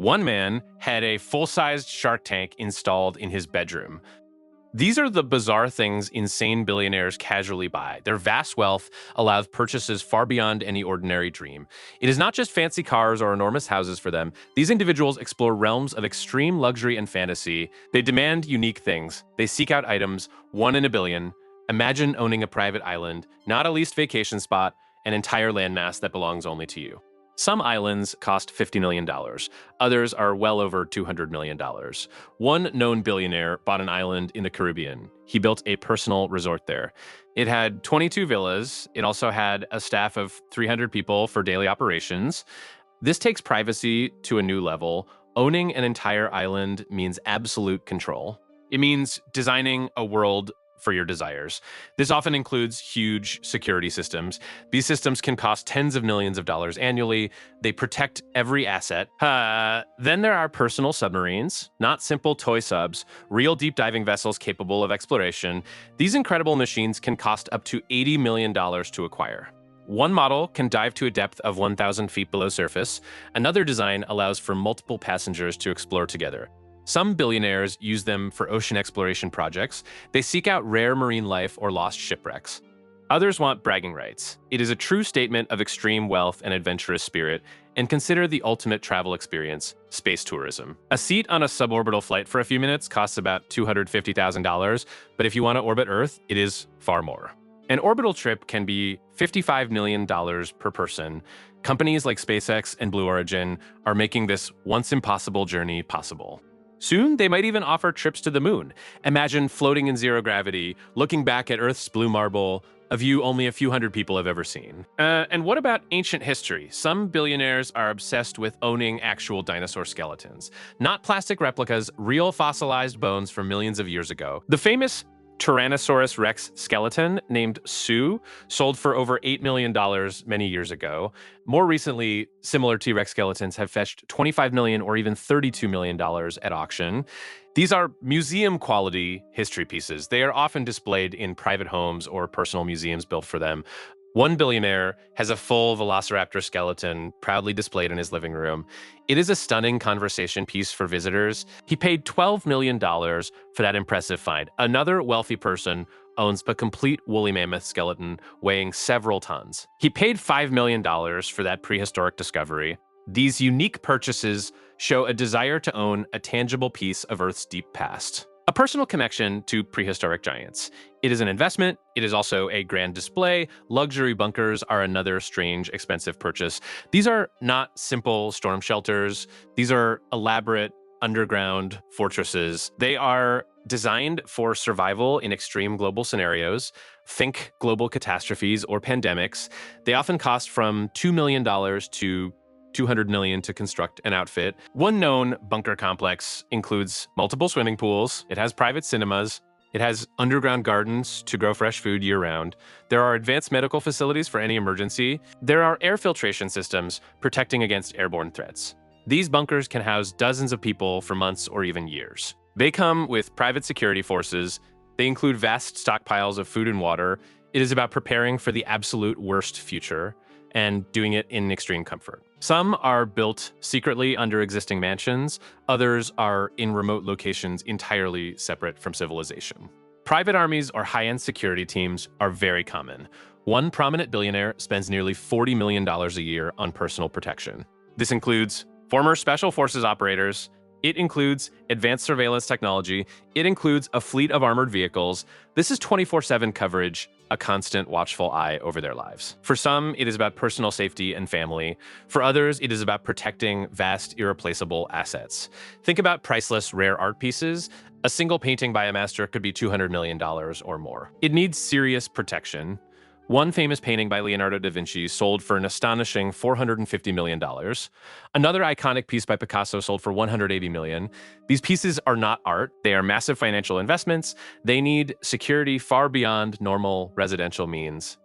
One man had a full-sized shark tank installed in his bedroom. These are the bizarre things insane billionaires casually buy. Their vast wealth allows purchases far beyond any ordinary dream. It is not just fancy cars or enormous houses for them. These individuals explore realms of extreme luxury and fantasy. They demand unique things. They seek out items, one in a billion. Imagine owning a private island, not a leased vacation spot, an entire landmass that belongs only to you. Some islands cost $50 million. Others are well over $200 million. One known billionaire bought an island in the Caribbean. He built a personal resort there. It had 22 villas. It also had a staff of 300 people for daily operations. This takes privacy to a new level. Owning an entire island means absolute control. It means designing a world for your desires. This often includes huge security systems. These systems can cost tens of millions of dollars annually. They protect every asset. Then there are personal submarines, not simple toy subs, real deep diving vessels capable of exploration. These incredible machines can cost up to $80 million to acquire. One model can dive to a depth of 1,000 feet below surface. Another design allows for multiple passengers to explore together. Some billionaires use them for ocean exploration projects. They seek out rare marine life or lost shipwrecks. Others want bragging rights. It is a true statement of extreme wealth and adventurous spirit, and consider the ultimate travel experience, space tourism. A seat on a suborbital flight for a few minutes costs about $250,000, but if you want to orbit Earth, it is far more. An orbital trip can be $55 million per person. Companies like SpaceX and Blue Origin are making this once impossible journey possible. Soon, they might even offer trips to the moon. Imagine floating in zero gravity, looking back at Earth's blue marble, a view only a few hundred people have ever seen. And what about ancient history? Some billionaires are obsessed with owning actual dinosaur skeletons. Not plastic replicas, real fossilized bones from millions of years ago. The famous Tyrannosaurus Rex skeleton named Sue sold for over $8 million many years ago. More recently, similar T-Rex skeletons have fetched $25 million or even $32 million at auction. These are museum-quality history pieces. They are often displayed in private homes or personal museums built for them. One billionaire has a full velociraptor skeleton proudly displayed in his living room. It is a stunning conversation piece for visitors. He paid $12 million for that impressive find. Another wealthy person owns a complete woolly mammoth skeleton weighing several tons. He paid $5 million for that prehistoric discovery. These unique purchases show a desire to own a tangible piece of Earth's deep past. A personal connection to prehistoric giants. It is an investment. It is also a grand display. Luxury bunkers are another strange, expensive purchase. These are not simple storm shelters. These are elaborate underground fortresses. They are designed for survival in extreme global scenarios. Think global catastrophes or pandemics. They often cost from $2 million to $200 million to construct an outfit. One known bunker complex includes multiple swimming pools. It has private cinemas. It has underground gardens to grow fresh food year-round. There are advanced medical facilities for any emergency. There are air filtration systems protecting against airborne threats. These bunkers can house dozens of people for months or even years. They come with private security forces. They include vast stockpiles of food and water. It is about preparing for the absolute worst future and doing it in extreme comfort. Some are built secretly under existing mansions. Others are in remote locations entirely separate from civilization. Private armies or high-end security teams are very common. One prominent billionaire spends nearly $40 million a year on personal protection. This includes former special forces operators. It includes advanced surveillance technology. It includes a fleet of armored vehicles. This is 24/7 coverage, a constant watchful eye over their lives. For some, it is about personal safety and family. For others, it is about protecting vast, irreplaceable assets. Think about priceless, rare art pieces. A single painting by a master could be $200 million or more. It needs serious protection. One famous painting by Leonardo da Vinci sold for an astonishing $450 million. Another iconic piece by Picasso sold for $180 million. These pieces are not art. They are massive financial investments. They need security far beyond normal residential means.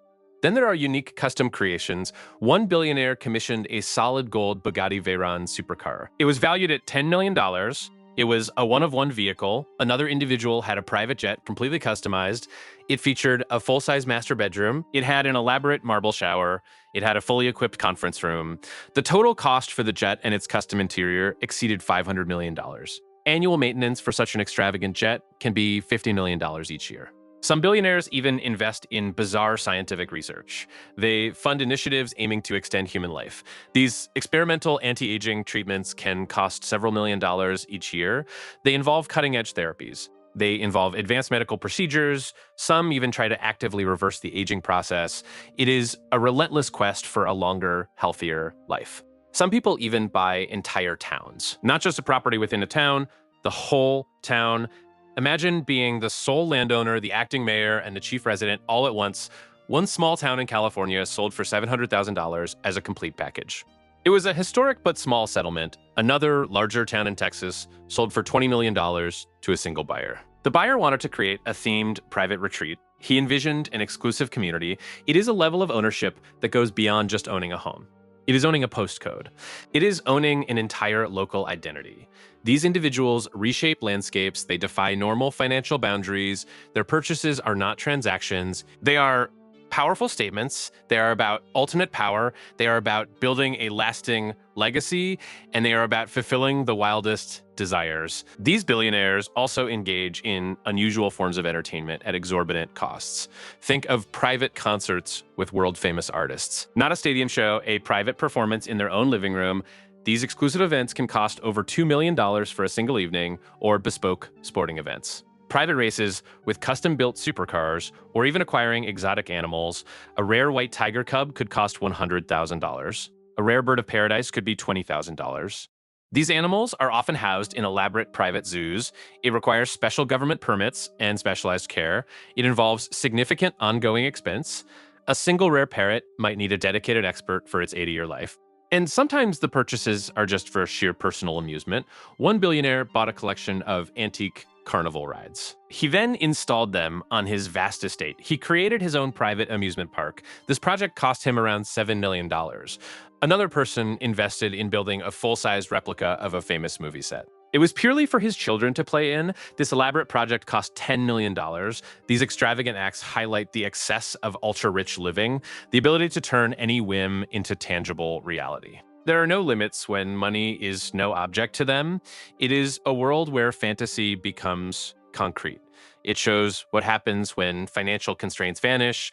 Then there are unique custom creations. One billionaire commissioned a solid gold Bugatti Veyron supercar. It was valued at $10 million. It was a one-of-one vehicle. Another individual had a private jet completely customized. It featured a full-size master bedroom. It had an elaborate marble shower. It had a fully equipped conference room. The total cost for the jet and its custom interior exceeded $500 million. Annual maintenance for such an extravagant jet can be $50 million each year. Some billionaires even invest in bizarre scientific research. They fund initiatives aiming to extend human life. These experimental anti-aging treatments can cost several $1 million each year. They involve cutting-edge therapies. They involve advanced medical procedures. Some even try to actively reverse the aging process. It is a relentless quest for a longer, healthier life. Some people even buy entire towns, not just a property within a town, the whole town. Imagine being the sole landowner, the acting mayor, and the chief resident all at once. One small town in California sold for $700,000 as a complete package. It was a historic but small settlement. Another larger town in Texas sold for $20 million to a single buyer. The buyer wanted to create a themed private retreat. He envisioned an exclusive community. It is a level of ownership that goes beyond just owning a home. It is owning a postcode. It is owning an entire local identity. These individuals reshape landscapes. They defy normal financial boundaries. Their purchases are not transactions. They are powerful statements. They are about ultimate power. They are about building a lasting legacy, and they are about fulfilling the wildest desires. These billionaires also engage in unusual forms of entertainment at exorbitant costs. Think of private concerts with world-famous artists. Not a stadium show, a private performance in their own living room. These exclusive events can cost over $2 million for a single evening, or bespoke sporting events. Private races with custom-built supercars, or even acquiring exotic animals. A rare white tiger cub could cost $100,000. A rare bird of paradise could be $20,000. These animals are often housed in elaborate private zoos. It requires special government permits and specialized care. It involves significant ongoing expense. A single rare parrot might need a dedicated expert for its 80-year life. And sometimes the purchases are just for sheer personal amusement. One billionaire bought a collection of antique carnival rides. He then installed them on his vast estate. He created his own private amusement park. This project cost him around $7 million. Another person invested in building a full-size replica of a famous movie set. It was purely for his children to play in. This elaborate project cost $10 million. These extravagant acts highlight the excess of ultra-rich living, the ability to turn any whim into tangible reality. There are no limits when money is no object to them. It is a world where fantasy becomes concrete. It shows what happens when financial constraints vanish,